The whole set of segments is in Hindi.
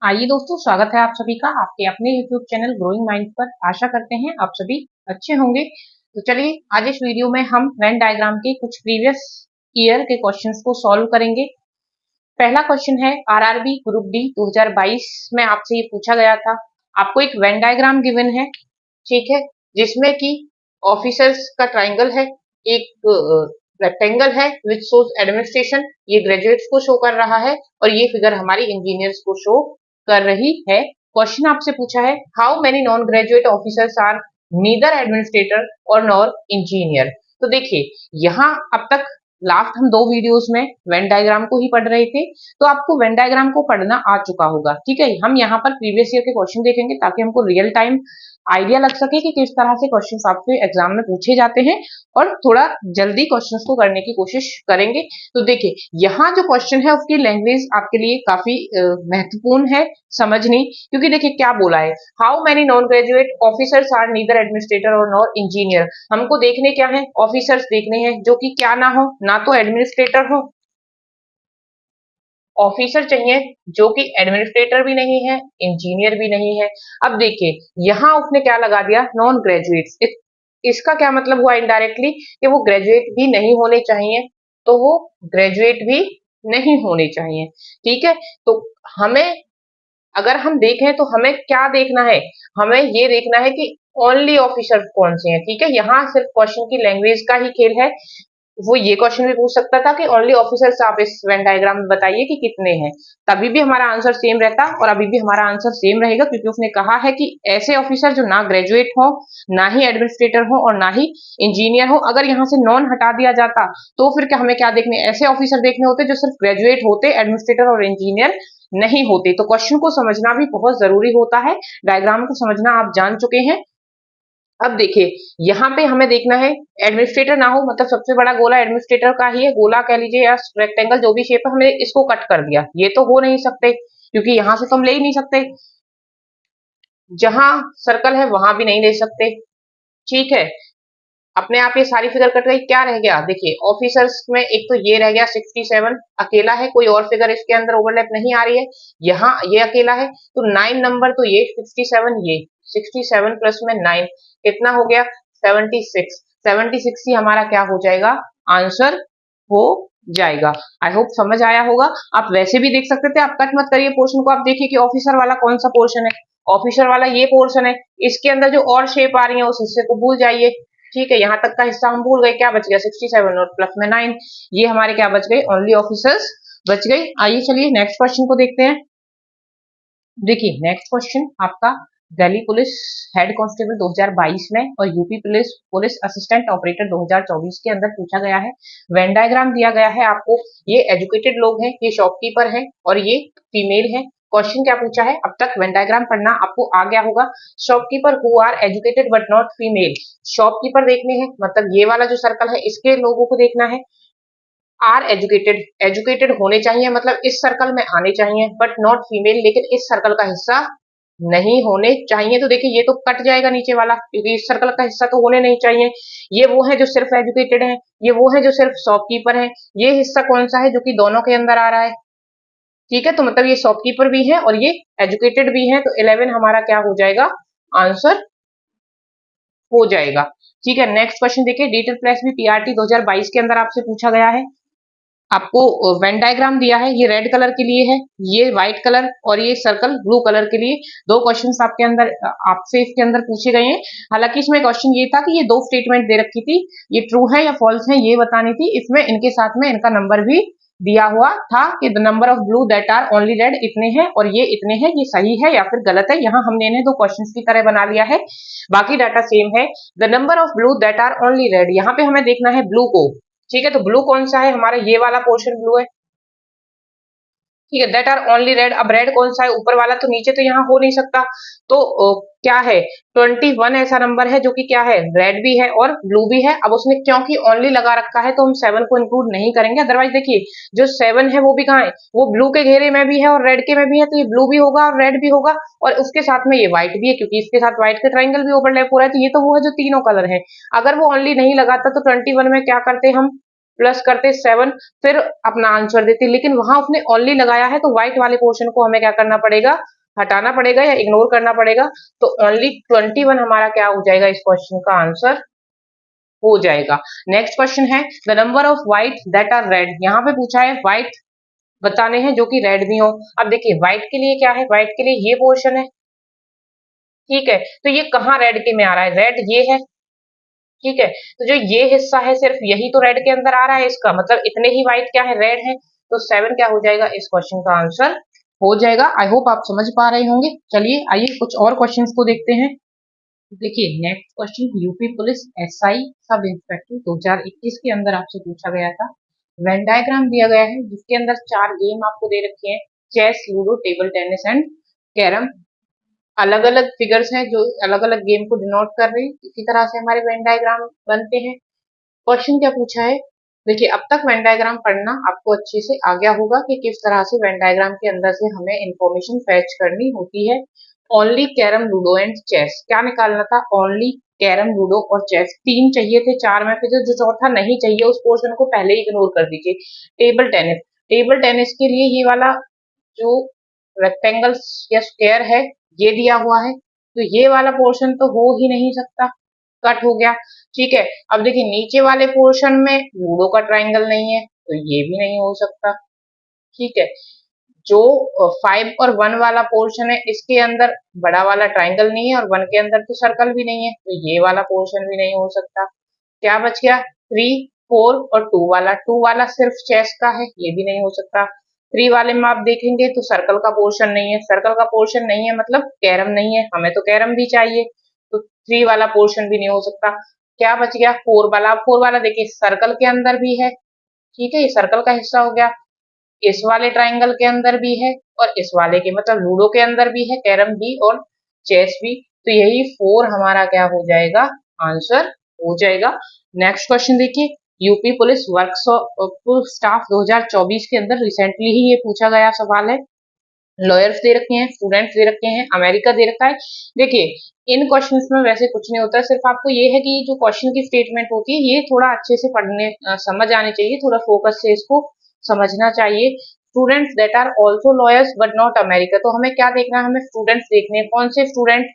आइए दोस्तों, स्वागत है आप सभी का आपके अपने YouTube चैनल ग्रोइंग माइंड्स पर। आशा करते हैं आप सभी अच्छे होंगे। तो चलिए आज इस वीडियो में हम वेन डायग्राम के कुछ प्रीवियस ईयर के क्वेश्चंस को सॉल्व करेंगे। पहला क्वेश्चन है आरआरबी ग्रुप डी 2022 में आपसे ये पूछा गया था। आपको एक वेन डायग्राम गिवन है, ठीक है, जिसमें कि ऑफिसर्स का ट्राइंगल है, एक रेक्टेंगल है विच शोज एडमिनिस्ट्रेशन, ये ग्रेजुएट्स को शो कर रहा है और ये फिगर हमारी इंजीनियर्स को शो कर रही है। क्वेश्चन आपसे पूछा है how many non graduate officers are neither administrator और नॉर इंजीनियर। तो देखिए यहाँ अब तक लास्ट हम 2 वीडियोस में वेन डायग्राम को ही पढ़ रहे थे, तो आपको वेन डायग्राम को पढ़ना आ चुका होगा, ठीक है। हम यहाँ पर प्रीवियस ईयर के क्वेश्चन देखेंगे ताकि हमको रियल टाइम आइडिया लग सके कि किस तरह से क्वेश्चंस आपके एग्जाम में पूछे जाते हैं और थोड़ा जल्दी क्वेश्चंस को करने की कोशिश करेंगे। तो देखिए यहाँ जो क्वेश्चन है उसकी लैंग्वेज आपके लिए काफी महत्वपूर्ण है समझनी, क्योंकि देखिए क्या बोला है, how many non graduate officers are neither administrator और नॉर इंजीनियर। हमको देखने क्या है, ऑफिसर्स देखने हैं जो कि क्या ना हो, ना तो एडमिनिस्ट्रेटर हो, ऑफिसर चाहिए जो कि एडमिनिस्ट्रेटर भी नहीं है, इंजीनियर भी नहीं है। अब देखिए यहाँ उसने क्या लगा दिया, नॉन ग्रेजुएट्स। इसका क्या मतलब हुआ इनडायरेक्टली कि वो ग्रेजुएट भी नहीं होने चाहिए, तो वो ग्रेजुएट भी नहीं होने चाहिए, ठीक है। तो हमें अगर हम देखें तो हमें क्या देखना है, हमें ये देखना है कि ओनली ऑफिसर कौन से हैं, ठीक है। यहाँ सिर्फ क्वेश्चन की लैंग्वेज का ही खेल है। वो ये क्वेश्चन भी पूछ सकता था कि ओनली ऑफिसर्स आप इस वेन डायग्राम में बताइए कि कितने हैं, तभी भी हमारा आंसर सेम रहता और अभी भी हमारा आंसर सेम रहेगा, क्योंकि उसने कहा है कि ऐसे ऑफिसर जो ना ग्रेजुएट हो, ना ही एडमिनिस्ट्रेटर हो और ना ही इंजीनियर हो। अगर यहाँ से नॉन हटा दिया जाता तो फिर क्या हमें क्या देखने, ऐसे ऑफिसर देखने होते जो सिर्फ ग्रेजुएट होते, एडमिनिस्ट्रेटर और इंजीनियर नहीं होते। तो क्वेश्चन को समझना भी बहुत जरूरी होता है, डायग्राम को समझना आप जान चुके हैं। अब देखिए यहाँ पे हमें देखना है एडमिनिस्ट्रेटर ना हो, मतलब सबसे बड़ा गोला एडमिनिस्ट्रेटर का ही है, गोला कह लीजिए या रेक्टेंगल जो भी शेप है, हमने इसको कट कर दिया, ये तो हो नहीं सकते क्योंकि यहाँ से तो हम ले ही नहीं सकते, जहां सर्कल है वहां भी नहीं ले सकते, ठीक है। अपने आप ये सारी फिगर कट गई, क्या रह गया, देखिए ऑफिसर्स में एक तो ये रह गया 67 अकेला है, कोई और फिगर इसके अंदर ओवरलैप नहीं आ रही है, यहाँ ये अकेला है, तो 9 नंबर, तो ये 67, ये 67 प्लस में 9 कितना हो गया 76, 76 ही हमारा क्या हो जाएगा, आंसर हो जाएगा। आई होप समझ आया होगा। आप वैसे भी देख सकते थे, आप कट मत करिए पोर्शन को, आप देखिए कि ऑफिसर वाला कौन सा पोर्शन है, ऑफिसर वाला ये पोर्शन है, इसके अंदर जो और शेप आ रही है उस हिस्से को भूल जाइए, ठीक है। यहाँ तक का हिस्सा हम भूल गए, क्या बच गया 67 और प्लस में 9, ये हमारे क्या बच गए, ओनली ऑफिसर्स बच गए। आइए चलिए नेक्स्ट क्वेश्चन को देखते हैं। देखिए नेक्स्ट क्वेश्चन आपका दिल्ली पुलिस हेड कांस्टेबल 2022 में और UP police police assistant operator 2024 के अंदर पूछा गया है। वेन डायग्राम दिया गया है आपको, ये एजुकेटेड लोग हैं, ये शॉपकीपर है और ये फीमेल है। क्वेश्चन क्या पूछा है, अब तक वेन डायग्राम पढ़ना आपको आ गया होगा। Shopkeeper who are educated but not female, shopkeeper देखने हैं, मतलब ये वाला जो सर्कल है इसके लोगों को देखना है। आर एजुकेटेड, एजुकेटेड होने चाहिए, मतलब इस सर्कल में आने चाहिए, बट नॉट फीमेल, लेकिन इस सर्कल का हिस्सा नहीं होने चाहिए। तो देखिए ये तो कट जाएगा नीचे वाला, क्योंकि इस सर्कल का हिस्सा तो होने नहीं चाहिए। ये वो है जो सिर्फ एजुकेटेड है, ये वो है जो सिर्फ शॉपकीपर है, ये हिस्सा कौन सा है जो कि दोनों के अंदर आ रहा है, ठीक है। तो मतलब ये शॉपकीपर भी है और ये एजुकेटेड भी है, तो 11 हमारा क्या हो जाएगा, आंसर हो जाएगा, ठीक है। नेक्स्ट क्वेश्चन देखिए, डिटेल प्लस भी पीआरटी 2022 के अंदर आपसे पूछा गया है। आपको वेन डायग्राम दिया है, ये रेड कलर के लिए है, ये व्हाइट कलर और ये सर्कल ब्लू कलर के लिए। दो क्वेश्चंस आपके अंदर आपसे इसके अंदर पूछे गए हैं। हालांकि इसमें क्वेश्चन ये था कि ये दो स्टेटमेंट दे रखी थी, ये ट्रू है या फॉल्स है ये बतानी थी, इसमें इनके साथ में इनका नंबर भी दिया हुआ था कि the number of blue that are only red इतने हैं और ये इतने हैं, ये सही है या फिर गलत है। यहाँ हमने इन्हें दो क्वेश्चंस की तरह बना लिया है, बाकी डाटा सेम है। The number of blue that are only red, यहाँ पे हमें देखना है ब्लू को, ठीक है। तो ब्लू कौन सा है, हमारा ये वाला पोर्शन ब्लू है, ठीक है। दैट आर ओनली रेड, अब रेड कौन सा है, ऊपर वाला, तो नीचे तो यहाँ हो नहीं सकता, तो क्या है 21 ऐसा नंबर है जो कि क्या है, रेड भी है और ब्लू भी है। अब उसने क्योंकि ओनली लगा रखा है तो हम 7 को इंक्लूड नहीं करेंगे, अदरवाइज देखिए जो 7 है वो भी कहाँ है, वो ब्लू के घेरे में भी है और रेड के में भी है, तो ये ब्लू भी होगा और रेड भी होगा और उसके साथ में ये व्हाइट भी है, क्योंकि इसके साथ व्हाइट का ट्राइंगल भी ओवरलैप हो रहा है, तो ये तो वो है जो तीनों कलर है। अगर वो ओनली नहीं लगाता तो 21 में क्या करते हम, प्लस करते 7, फिर अपना आंसर देते, लेकिन वहां उसने ओनली लगाया है तो व्हाइट वाले पोर्शन को हमें क्या करना पड़ेगा, हटाना पड़ेगा या इग्नोर करना पड़ेगा, तो ओनली 21 हमारा क्या हो जाएगा इस क्वेश्चन का आंसर हो जाएगा। नेक्स्ट क्वेश्चन है the number of white that are red. यहाँ पे पूछा है व्हाइट बताने हैं जो कि रेड भी हो। अब देखिए व्हाइट के लिए क्या है, व्हाइट के लिए ये पोर्शन है, ठीक है, तो ये कहाँ रेड के में आ रहा है, रेड ये है, ठीक है, तो जो ये हिस्सा है सिर्फ यही तो रेड के अंदर आ रहा है, इसका मतलब इतने ही व्हाइट क्या है, रेड है, तो 7 क्या हो जाएगा इस क्वेश्चन का आंसर हो जाएगा। आई होप आप समझ पा रहे होंगे। चलिए आइए कुछ और क्वेश्चंस को देखते हैं। देखिए next question UP police SI sub inspector 2021 के अंदर आपसे पूछा गया था। वेन डायग्राम दिया गया है जिसके अंदर 4 गेम आपको दे रखे हैं, chess, ludo, table tennis and carrom. अलग अलग फिगर्स हैं जो अलग अलग गेम को डिनोट कर रहे हैं, इसी तरह से हमारे वेन डायग्राम बनते हैं। क्वेश्चन क्या पूछा है, देखिए अब तक वेन डायग्राम पढ़ना आपको अच्छे से आ गया होगा कि किस तरह से वेन डायग्राम के अंदर से हमें इंफॉर्मेशन फैच करनी होती है। Only carrom, ludo and chess, क्या निकालना था, ओनली कैरम, लूडो और चेस, 3 चाहिए थे, 4 में फिर जो चौथा नहीं चाहिए उस पोर्शन को पहले ही इग्नोर कर दीजिए। टेबल टेनिस, टेबल टेनिस के लिए ये वाला जो रेक्टेंगल या स्क्वायर है ये दिया हुआ है, तो ये वाला पोर्शन तो हो ही नहीं सकता, कट हो गया, ठीक है। अब देखिए नीचे वाले पोर्शन में लूडो का ट्राइंगल नहीं है तो ये भी नहीं हो सकता, ठीक है। जो 5 और 1 वाला पोर्शन है इसके अंदर बड़ा वाला ट्राइंगल नहीं है और 1 के अंदर तो सर्कल भी नहीं है, तो ये वाला पोर्शन भी नहीं हो सकता। क्या बच गया, 3, 4 और 2 वाला सिर्फ चेस का है, ये भी नहीं हो सकता। 3 वाले में आप देखेंगे तो सर्कल का पोर्शन नहीं है, सर्कल का पोर्शन नहीं है मतलब कैरम नहीं है, हमें तो कैरम भी चाहिए, तो 3 वाला पोर्शन भी नहीं हो सकता। क्या बच गया, 4 वाला। 4 वाला देखिए सर्कल के अंदर भी है, ठीक है, ये सर्कल का हिस्सा हो गया, इस वाले ट्राइंगल के अंदर भी है और इस वाले के मतलब लूडो के अंदर भी है, कैरम भी और चेस भी, तो यही 4 हमारा क्या हो जाएगा आंसर हो जाएगा। नेक्स्ट क्वेश्चन देखिए यूपी पुलिस वर्कशॉप स्टाफ 2024 के अंदर रिसेंटली ही ये पूछा गया सवाल है। लॉयर्स दे रखे हैं, स्टूडेंट्स दे रखे हैं, अमेरिका दे रखा है। देखिए इन क्वेश्चंस में वैसे कुछ नहीं होता, सिर्फ आपको ये है कि जो क्वेश्चन की स्टेटमेंट होती है ये थोड़ा अच्छे से पढ़ने समझ आनी चाहिए, थोड़ा फोकस से इसको समझना चाहिए। Students that are also lawyers but not America, तो हमें क्या देखना है, हमें स्टूडेंट्स देखने हैं, कौन से स्टूडेंट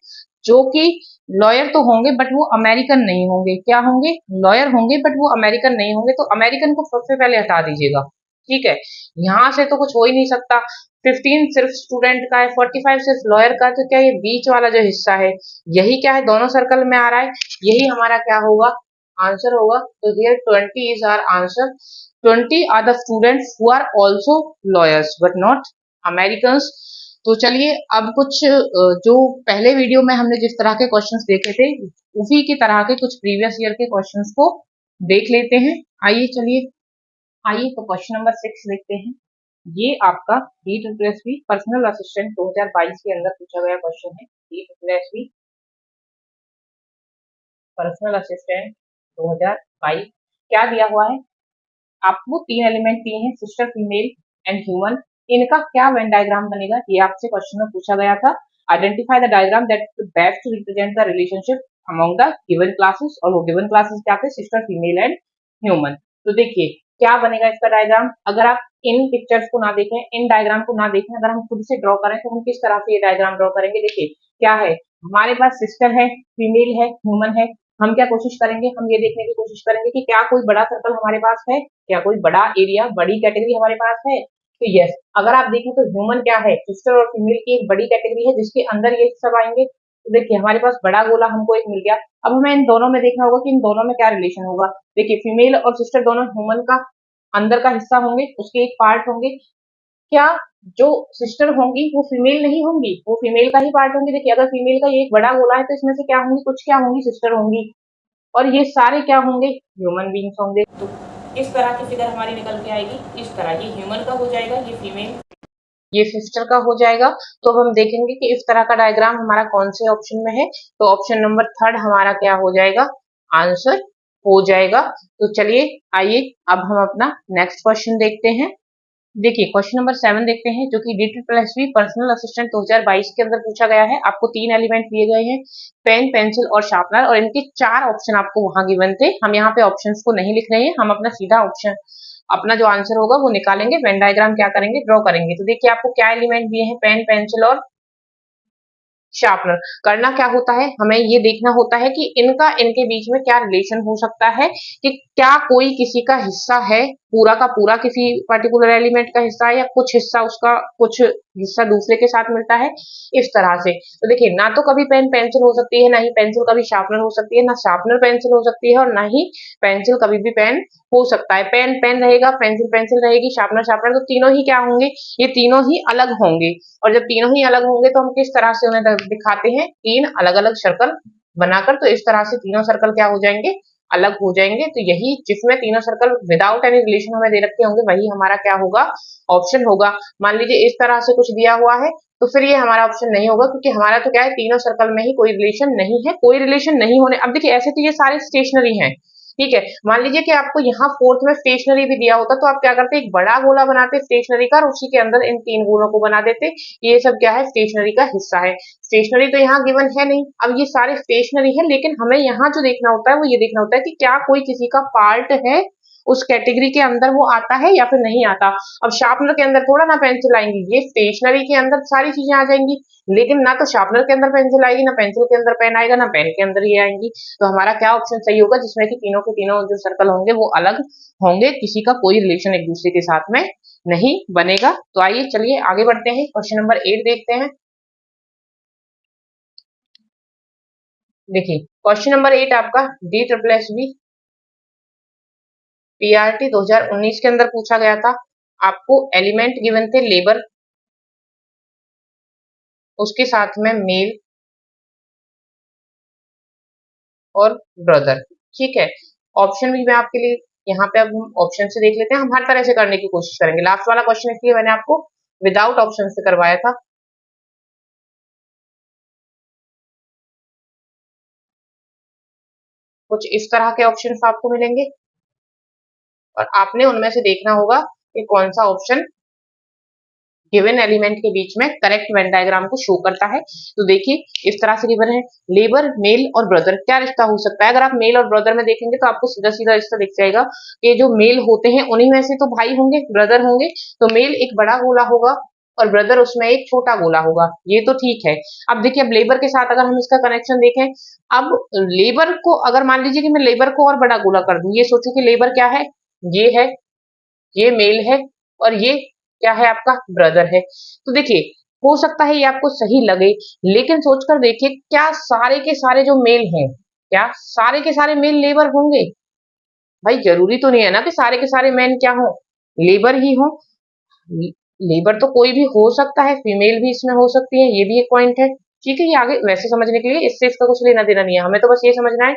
जो कि लॉयर तो होंगे बट वो अमेरिकन नहीं होंगे, क्या होंगे, लॉयर होंगे बट वो अमेरिकन नहीं होंगे, तो अमेरिकन को सबसे पहले हटा दीजिएगा, ठीक है, यहाँ से तो कुछ हो ही नहीं सकता। 15 सिर्फ स्टूडेंट का है, 45 सिर्फ लॉयर का है, तो क्या ये बीच वाला जो हिस्सा है यही क्या है, दोनों सर्कल में आ रहा है, यही हमारा क्या होगा आंसर होगा। तो here 20 is our answer. 20 are the students who are also lawyers but not Americans. तो चलिए अब कुछ जो पहले वीडियो में हमने जिस तरह के क्वेश्चंस देखे थे उसी की तरह के कुछ प्रीवियस ईयर के क्वेश्चंस को देख लेते हैं। आइए चलिए, आइए तो क्वेश्चन नंबर 6 देखते हैं। ये आपका DSSB पर्सनल असिस्टेंट 2022 के अंदर पूछा गया क्वेश्चन है। DSSB पर्सनल असिस्टेंट 2022 क्या दिया हुआ है, आपको 3 एलिमेंट दिए हैं, सिस्टर, फीमेल एंड ह्यूमन, इनका क्या वेन डायग्राम बनेगा ये आपसे क्वेश्चन में पूछा गया था। Identify the diagram that best represent the relationship among the given classes, और वो गिवन क्लासेस क्या थे, सिस्टर, फीमेल एंड ह्यूमन। तो देखिए क्या बनेगा इसका डायग्राम, अगर आप इन पिक्चर्स को ना देखें, इन डायग्राम को ना देखें, अगर हम खुद से ड्रॉ करें तो हम किस तरह से ये डायग्राम ड्रॉ करेंगे। देखिए क्या है, हमारे पास सिस्टर है, फीमेल है, ह्यूमन है, हम क्या कोशिश करेंगे, हम ये देखने की कोशिश करेंगे कि क्या कोई बड़ा सर्कल हमारे पास है, क्या कोई बड़ा एरिया, बड़ी कैटेगरी हमारे पास है। तो यस, अगर आप देखें तो ह्यूमन क्या है, सिस्टर और फीमेल की एक बड़ी कैटेगरी है जिसके अंदर ये सब आएंगे। तो देखिए हमारे पास बड़ा गोला हमको एक मिल गया, अब हमें इन दोनों में देखना होगा कि इन दोनों में क्या रिलेशन होगा। देखिए फीमेल और सिस्टर दोनों ह्यूमन का अंदर का हिस्सा होंगे, उसके एक पार्ट होंगे, क्या जो सिस्टर होंगी वो फीमेल नहीं होंगी, वो फीमेल का ही पार्ट होंगी। देखिए अगर फीमेल का ये एक बड़ा गोला है तो इसमें से क्या होंगी, कुछ क्या होंगी, सिस्टर होंगी, और ये सारे क्या होंगे, ह्यूमन बींग्स होंगे। तो इस तरह की फिगर हमारी निकल के आएगी, इस तरह ये ह्यूमन का हो जाएगा, ये फीमेल, ये सिस्टर का हो जाएगा। तो अब हम देखेंगे कि इस तरह का डायग्राम हमारा कौन से ऑप्शन में है, तो ऑप्शन नंबर 3 हमारा क्या हो जाएगा आंसर हो जाएगा। तो चलिए आइए अब हम अपना नेक्स्ट क्वेश्चन देखते हैं। देखिए क्वेश्चन नंबर 7 देखते हैं जो कि DSSB पर्सनल असिस्टेंट 2022 के अंदर पूछा गया है। आपको 3 एलिमेंट दिए गए हैं, पेन, पेंसिल और शार्पनर, और इनके 4 ऑप्शन आपको वहां गिवन थे। हम यहाँ पे ऑप्शंस को नहीं लिख रहे हैं, हम अपना सीधा ऑप्शन अपना जो आंसर होगा वो निकालेंगे, वेन डायग्राम क्या करेंगे, ड्रॉ करेंगे। तो देखिए आपको क्या एलिमेंट दिए हैं, पेन, पेंसिल और शार्पनर। करना क्या होता है, हमें ये देखना होता है कि इनके बीच में क्या रिलेशन हो सकता है, कि क्या कोई किसी का हिस्सा है, पूरा का पूरा किसी पर्टिकुलर एलिमेंट का हिस्सा है, या कुछ हिस्सा उसका, कुछ हिस्सा दूसरे के साथ मिलता है, इस तरह से। तो देखिए, ना तो कभी पेन पेंसिल हो सकती है, ना ही पेंसिल कभी शार्पनर हो सकती है, ना शार्पनर पेंसिल हो सकती है, और ना ही पेंसिल कभी भी पेन हो सकता है। पेन पेन रहेगा, पेंसिल पेंसिल रहेगी, शार्पनर शार्पनर, तो तीनों ही क्या होंगे, ये तीनों ही अलग होंगे। और जब तीनों ही अलग होंगे तो हम किस तरह से उन्हें दिखाते हैं, तीन अलग अलग सर्कल बनाकर। तो इस तरह से तीनों सर्कल क्या हो जाएंगे, अलग हो जाएंगे। तो यही, जिसमें तीनों सर्कल विदाउट एनी रिलेशन हमें दे रखे होंगे, वही हमारा क्या होगा, ऑप्शन होगा। मान लीजिए इस तरह से कुछ दिया हुआ है, तो फिर ये हमारा ऑप्शन नहीं होगा, क्योंकि हमारा तो क्या है, तीनों सर्कल में ही कोई रिलेशन नहीं है। कोई रिलेशन नहीं होने, अब देखिए ऐसे तो ये सारे स्टेशनरी हैं, ठीक है। मान लीजिए कि आपको यहाँ फोर्थ में स्टेशनरी भी दिया होता, तो आप क्या करते, एक बड़ा गोला बनाते स्टेशनरी का, और उसी के अंदर इन तीन गोलों को बना देते। ये सब क्या है, स्टेशनरी का हिस्सा है। स्टेशनरी तो यहाँ गिवन है नहीं, अब ये सारे स्टेशनरी है, लेकिन हमें यहाँ जो देखना होता है वो ये देखना होता है कि क्या कोई किसी का पार्ट है, उस कैटेगरी के अंदर वो आता है या फिर नहीं आता। अब शार्पनर के अंदर थोड़ा ना पेंसिल आएंगी, ये स्टेशनरी के अंदर सारी चीजें आ जाएंगी, लेकिन ना तो शार्पनर के अंदर पेंसिल आएगी, ना पेंसिल के अंदर पेन आएगा, ना पेन के अंदर ये आएंगी। तो हमारा क्या ऑप्शन सही होगा, जिसमें कि तीनों के तीनों जो सर्कल होंगे वो अलग होंगे, किसी का कोई रिलेशन एक दूसरे के साथ में नहीं बनेगा। तो आइए चलिए आगे बढ़ते हैं, क्वेश्चन नंबर 8 देखते हैं। देखिए क्वेश्चन नंबर 8 आपका D triple S B PRT 2019 के अंदर पूछा गया था। आपको एलिमेंट गिवन थे लेबर, उसके साथ में मेल और ब्रदर, ठीक है। ऑप्शन भी मैं आपके लिए यहाँ पे, अब हम ऑप्शन से देख लेते हैं। हम हर तरह से करने की कोशिश करेंगे। लास्ट वाला क्वेश्चन इसलिए मैंने आपको विदाउट ऑप्शन से करवाया था। कुछ इस तरह के ऑप्शन आपको मिलेंगे, और आपने उनमें से देखना होगा कि कौन सा ऑप्शन गिवन एलिमेंट के बीच में करेक्ट वेन डायग्राम को शो करता है। तो देखिए इस तरह से गिवन है, लेबर, मेल और ब्रदर, क्या रिश्ता हो सकता है। अगर आप मेल और ब्रदर में देखेंगे तो आपको सीधा सीधा रिश्ता दिख जाएगा कि जो मेल होते हैं उन्हीं में से तो भाई होंगे, ब्रदर होंगे। तो मेल एक बड़ा गोला होगा और ब्रदर उसमें एक छोटा गोला होगा, ये तो ठीक है। अब देखिए, अब लेबर के साथ अगर हम इसका कनेक्शन देखें, अब लेबर को अगर मान लीजिए कि मैं लेबर को और बड़ा गोला कर दूं, ये सोचो कि लेबर क्या है, ये है, ये मेल है, और ये क्या है, आपका ब्रदर है। तो देखिए, हो सकता है ये आपको सही लगे, लेकिन सोचकर देखिए, क्या सारे के सारे जो मेल हैं, क्या सारे के सारे मेल लेबर होंगे। भाई जरूरी तो नहीं है ना कि सारे के सारे मैन क्या हो, लेबर ही हो। लेबर तो कोई भी हो सकता है, फीमेल भी इसमें हो सकती है, ये भी एक पॉइंट है। ठीक है, ये आगे वैसे समझने के लिए, इससे इसका कुछ लेना देना नहीं है, हमें तो बस ये समझना है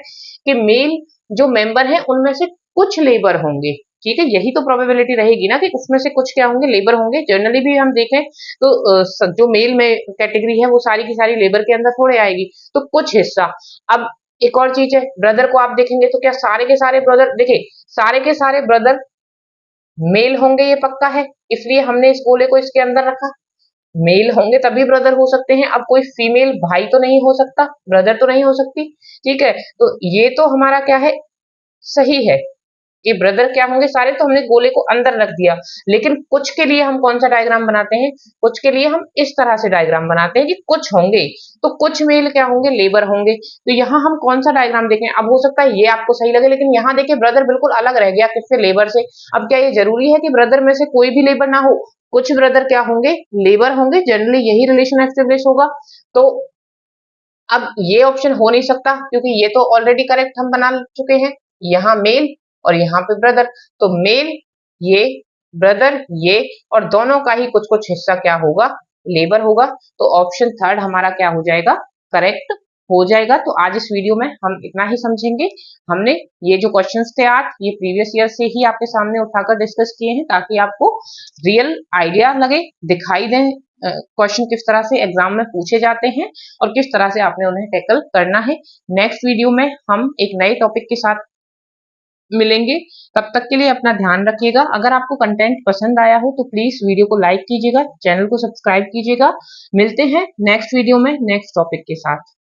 कि मेल जो मेंबर है उनमें से कुछ लेबर होंगे। ठीक है, यही तो प्रोबेबिलिटी रहेगी ना कि उसमें से कुछ क्या होंगे, लेबर होंगे। जनरली भी हम देखें तो जो मेल में कैटेगरी है वो सारी की सारी लेबर के अंदर थोड़े आएगी, तो कुछ हिस्सा। अब एक और चीज है, ब्रदर को आप देखेंगे तो क्या सारे के सारे ब्रदर, देखिए सारे के सारे ब्रदर मेल होंगे, ये पक्का है, इसलिए हमने इस गोले को इसके अंदर रखा। मेल होंगे तभी ब्रदर हो सकते हैं। अब कोई फीमेल भाई तो नहीं हो सकता, ब्रदर तो नहीं हो सकती। ठीक है, तो ये तो हमारा क्या है, सही है कि ब्रदर क्या होंगे सारे, तो हमने गोले को अंदर रख दिया। लेकिन कुछ के लिए हम कौन सा डायग्राम बनाते हैं, कुछ के लिए हम इस तरह से डायग्राम बनाते हैं कि कुछ होंगे तो कुछ मेल क्या होंगे, लेबर होंगे। तो यहाँ हम कौन सा डायग्राम देखें, अब हो सकता है ये आपको सही लगे, लेकिन यहाँ देखिए ब्रदर बिल्कुल अलग रह गया किससे, लेबर से। अब क्या ये जरूरी है कि ब्रदर में से कोई भी लेबर ना हो, कुछ ब्रदर क्या होंगे, लेबर होंगे, जनरली यही रिलेशन एस्टेब्लिश होगा। तो अब ये ऑप्शन हो नहीं सकता, क्योंकि ये तो ऑलरेडी करेक्ट हम बना चुके हैं, यहाँ मेल और यहाँ पे ब्रदर। तो मेल ये, ब्रदर ये, और दोनों का ही कुछ कुछ हिस्सा क्या होगा, लेबर होगा। तो ऑप्शन थर्ड हमारा क्या हो जाएगा, करेक्ट हो जाएगा। तो आज इस वीडियो में हम इतना ही समझेंगे। हमने ये जो क्वेश्चंस थे 8, ये प्रीवियस ईयर से ही आपके सामने उठाकर डिस्कस किए हैं, ताकि आपको रियल आइडिया लगे, दिखाई दें क्वेश्चन किस तरह से एग्जाम में पूछे जाते हैं और किस तरह से आपने उन्हें टैकल करना है। नेक्स्ट वीडियो में हम एक नए टॉपिक के साथ मिलेंगे। तब तक के लिए अपना ध्यान रखिएगा। अगर आपको कंटेंट पसंद आया हो तो प्लीज वीडियो को लाइक कीजिएगा, चैनल को सब्सक्राइब कीजिएगा। मिलते हैं नेक्स्ट वीडियो में नेक्स्ट टॉपिक के साथ।